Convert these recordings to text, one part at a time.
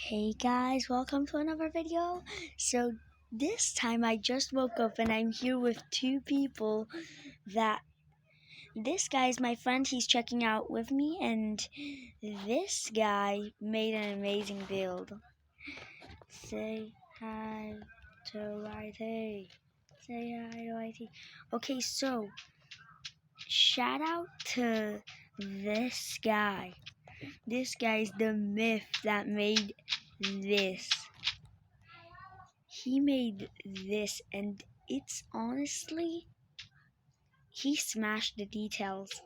Hey guys, welcome to another video. So this time I just woke up and I'm here with two people that this guy is my friend, he's checking out with me, and this guy made an amazing build. Say hi to YT. Say hi to YT. Okay, so shout out to this guy. This guy's the myth that made this. He made this, and it's honestly, he smashed the details.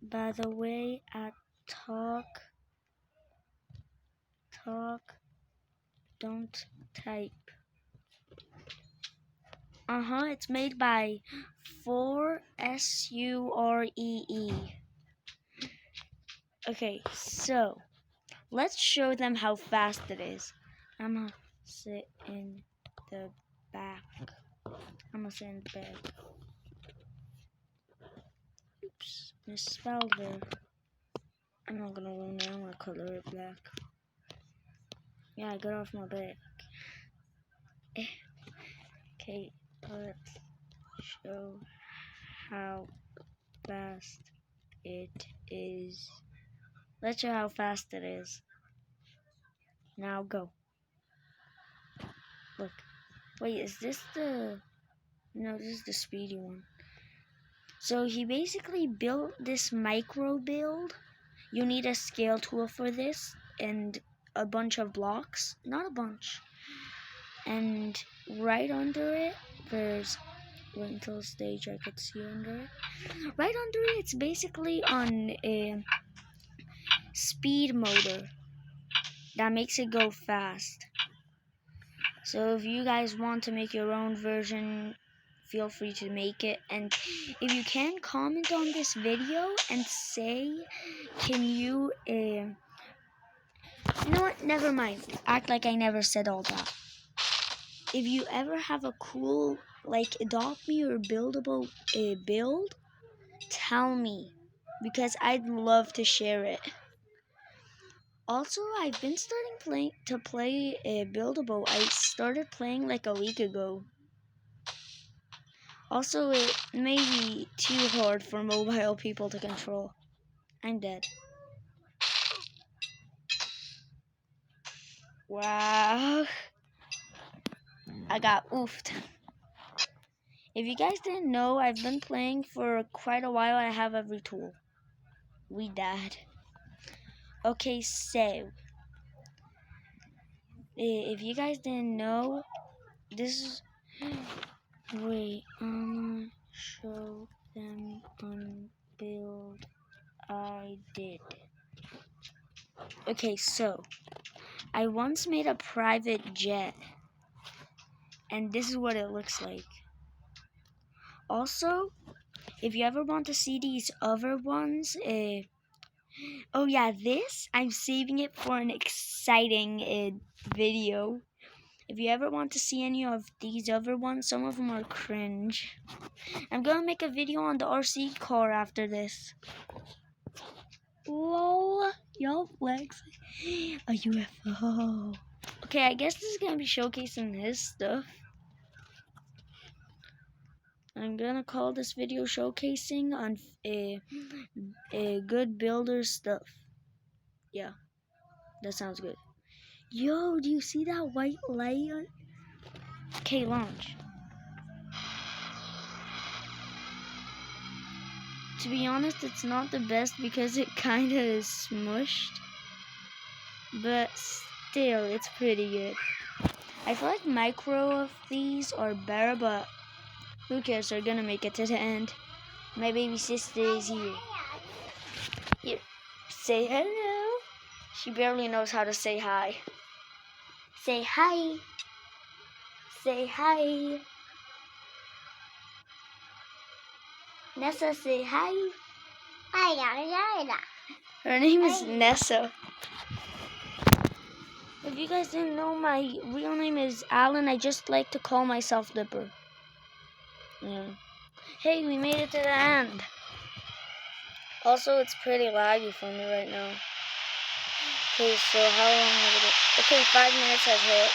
By the way, at talk, don't type. It's made by 4SUREE. Okay, so let's show them how fast it is. I'm gonna sit in the back. Oops, misspelled there. I'm not gonna ruin it. I'm gonna color it black. Yeah, I got off my back. Okay, let's show how fast it is. Let's show how fast it is. Now go. Look. Wait, is this the... No, this is the speedy one. So he basically built this micro build. You need a scale tool for this and a bunch of blocks. Not a bunch. And right under it, there's... Wait until stage I could see under it. Right under it, it's basically on a speed motor that makes it go fast. So if you guys want to make your own version, feel free to make it. And if you can, comment on this video and say, can you... You know what? Never mind. Act like I never said all that. If you ever have a cool, like, adopt me or buildable build, tell me, because I'd love to share it. Also, I've been starting to play Buildable. I started playing like a week ago. Also, it may be too hard for mobile people to control. I'm dead. Wow. I got oofed. If you guys didn't know, I've been playing for quite a while. I have every tool. We died. Okay, so if you guys didn't know, this is... Wait, I'm gonna show them on build I did. Okay, so I once made a private jet, and this is what it looks like. Also, if you ever want to see these other ones, oh yeah, this, I'm saving it for an exciting video. If you ever want to see any of these other ones, some of them are cringe. I'm gonna make a video on the RC car after this. Whoa, y'all flex a UFO. Okay, I guess this is gonna be showcasing his stuff. I'm gonna call this video showcasing on a good builder stuff. Yeah, that sounds good. Yo, do you see that white light? Okay, launch. To be honest, it's not the best because it kinda is smushed. But still, it's pretty good. I feel like micro of these are better, but who cares? They're gonna make it to the end. My baby sister is here. Here, say hello. She barely knows how to say hi. Say hi. Say hi. Nessa, say hi. Her name is Nessa. If you guys didn't know, my real name is Alan. I just like to call myself Dipper. Yeah. Hey, we made it to the end. Also, it's pretty laggy for me right now. Okay, so how long is it? Okay, 5 minutes has hit.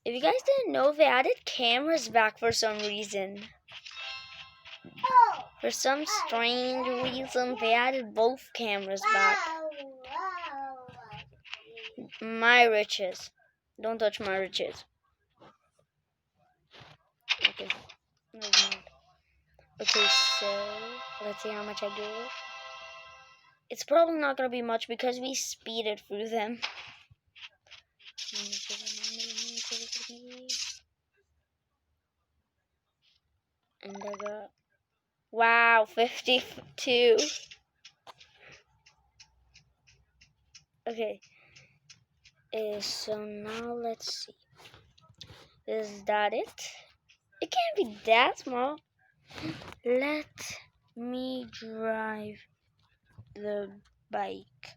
If you guys didn't know, they added cameras back for some reason. For some strange reason, they added both cameras back. My riches. Don't touch my riches. Okay. Never mind. Okay, so let's see how much I get. It's probably not going to be much because we speeded through them. And I got, wow, 52. Okay. So now let's see. Is that it? It can't be that small. Let me drive the bike.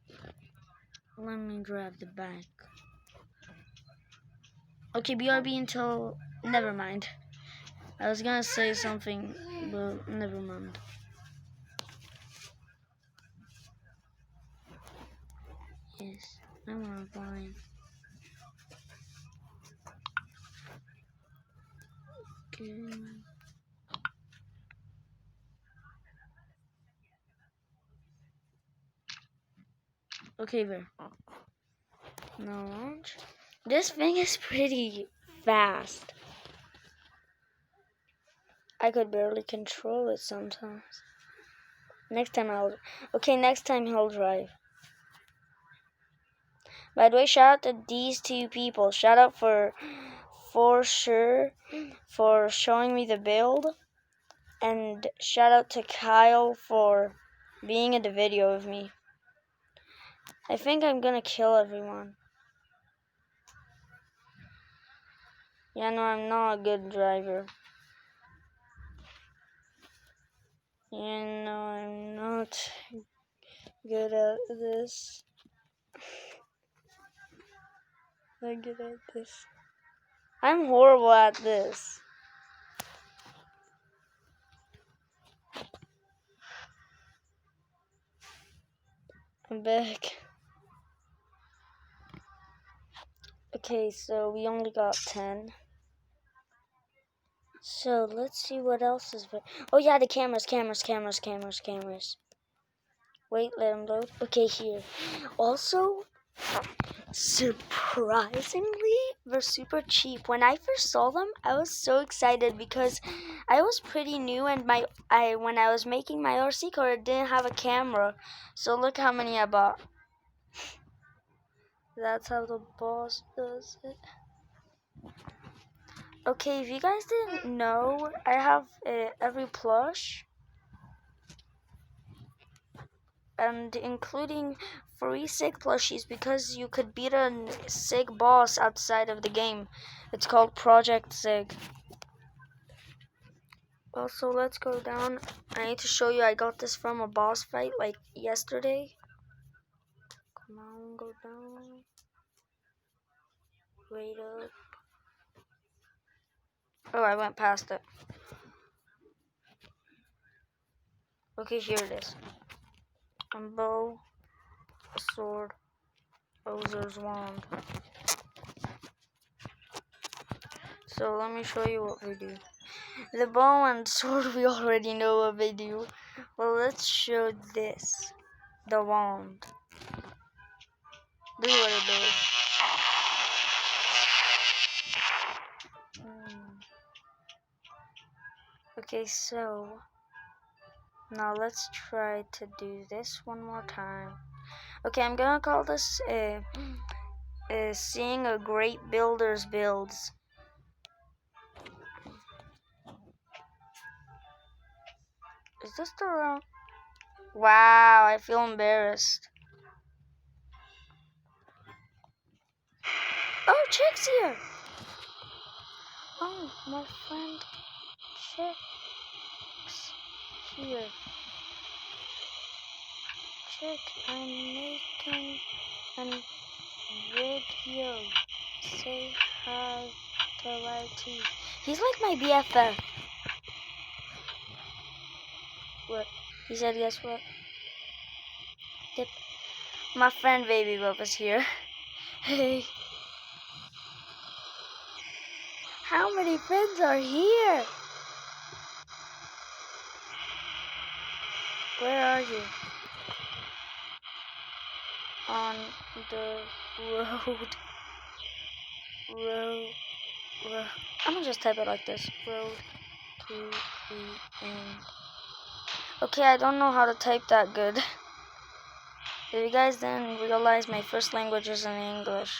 Let me drive the bike. Okay, BRB until... Never mind. I was gonna say something, but never mind. Yes, I'm online. Okay. Okay, there. Now launch. This thing is pretty fast. I could barely control it sometimes. Next time he'll drive. By the way, shout out to these two people. Shout out for sure for showing me the build. And shout out to Kyle for being in the video with me. I think I'm gonna kill everyone. Yeah, no, I'm not a good driver. Yeah, no, I'm not good at this. I'm good at this. I'm horrible at this. I'm back. Okay, so we only got 10. So let's see what else is there. Oh yeah, the cameras. Wait, let them load. Okay, here. Also, surprisingly, they're super cheap. When I first saw them, I was so excited because I was pretty new and when I was making my RC car, it didn't have a camera. So look how many I bought. That's how the boss does it. Okay, if you guys didn't know, I have every plush. And including 3 SIG plushies because you could beat a SIG boss outside of the game. It's called Project SIG. Also, let's go down. I need to show you I got this from a boss fight like yesterday. Come on, go down. Wait up. Oh, I went past it. Okay, here it is. A bow, a sword, Ozer's wand. So let me show you what we do. The bow and sword, we already know what they do. Well, let's show this. The wand. This is what it does. Okay, so now let's try to do this one more time. Okay, I'm gonna call this seeing a great builder's builds. Is this the wrong? Wow, I feel embarrassed. Oh, Chick's here. Oh, my friend Chick's here. Chick, I'm making a video. Say hi to YT. He's like my BFF. What? He said, guess what? Dip. My friend Baby Bubba's here. Hey. How many friends are here? Where are you? On the road. Road. I'm gonna just type it like this. Road to the end. Okay, I don't know how to type that good. If you guys didn't realize, my first language is in English.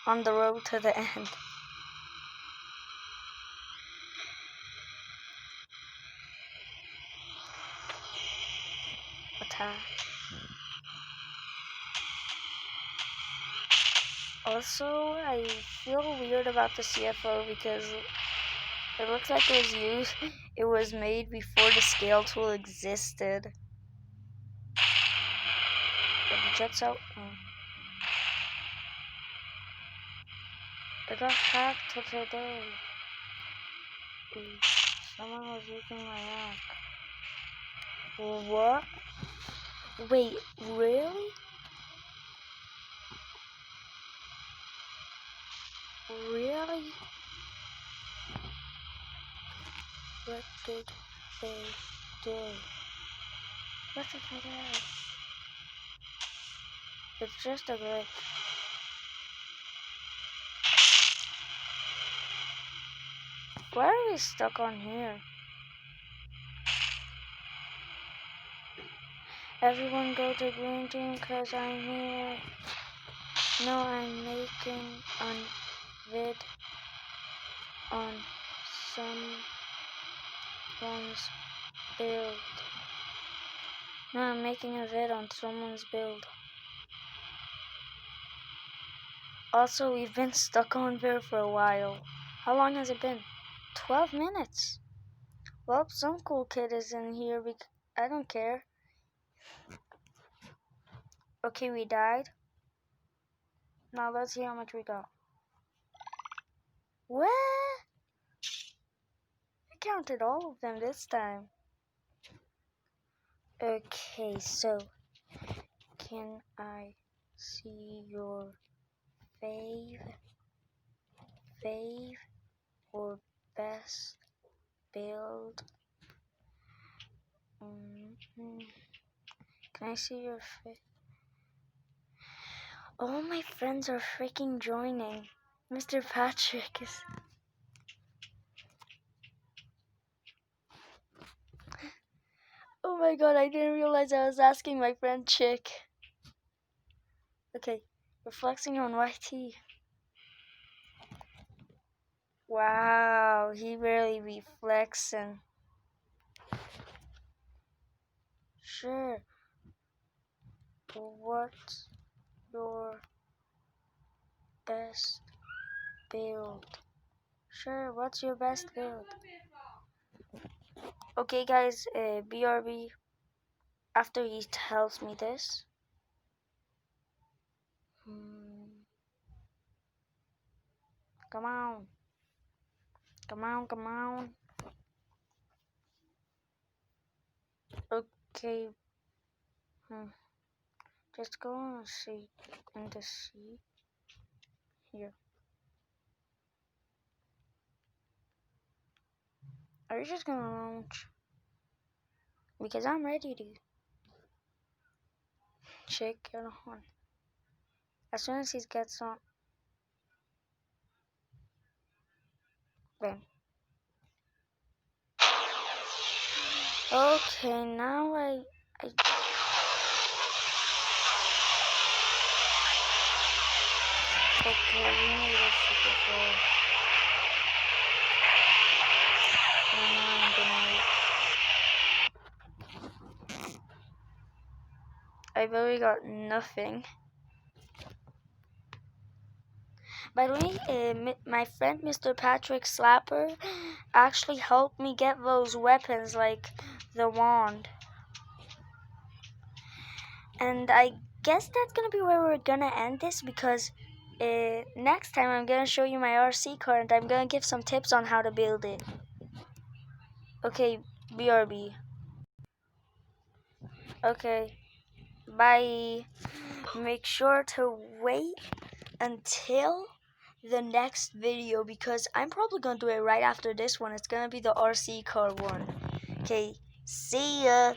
On the road to the end. Attack. Also, I feel weird about the CFO because it looks like it was made before the scale tool existed. But the jet's out. Oh. I got hacked today. Someone was using my hack. What? Wait, really? Really? What did they do? What did they do? It's just a glitch. Why are we stuck on here? Everyone go to green team cause I'm here. No, I'm making a vid on someone's build. No, I'm making a vid on someone's build. Also, we've been stuck on there for a while. How long has it been? 12 minutes. Well, some cool kid is in here because I don't care. Okay, we died. Now let's see how much we got. What? I counted all of them this time. Okay, so can I see your fave or best build? Can I see your fave? All my friends are freaking joining. Mr. Patrick is... Oh my god, I didn't realize I was asking my friend Chick. Okay, we're flexing on YT. Wow, he really be flexing. Sure. What's your best build? Sure, what's your best build? Okay guys, BRB, after he tells me this. Come on. Come on, come on. Okay. Just go on a seat in the seat. Here. Are you just gonna launch? Because I'm ready to. Check it on. As soon as he gets on. Bam. Okay, now I okay, we need a super floor. I've already got nothing. By the way, my friend Mr. Patrick Slapper actually helped me get those weapons like the wand. And I guess that's gonna be where we're gonna end this because next time I'm gonna show you my RC car and I'm gonna give some tips on how to build it. Okay, BRB. Okay. Bye. Make sure to wait until the next video because I'm probably gonna do it right after this one. It's gonna be the RC car one. Okay, see ya.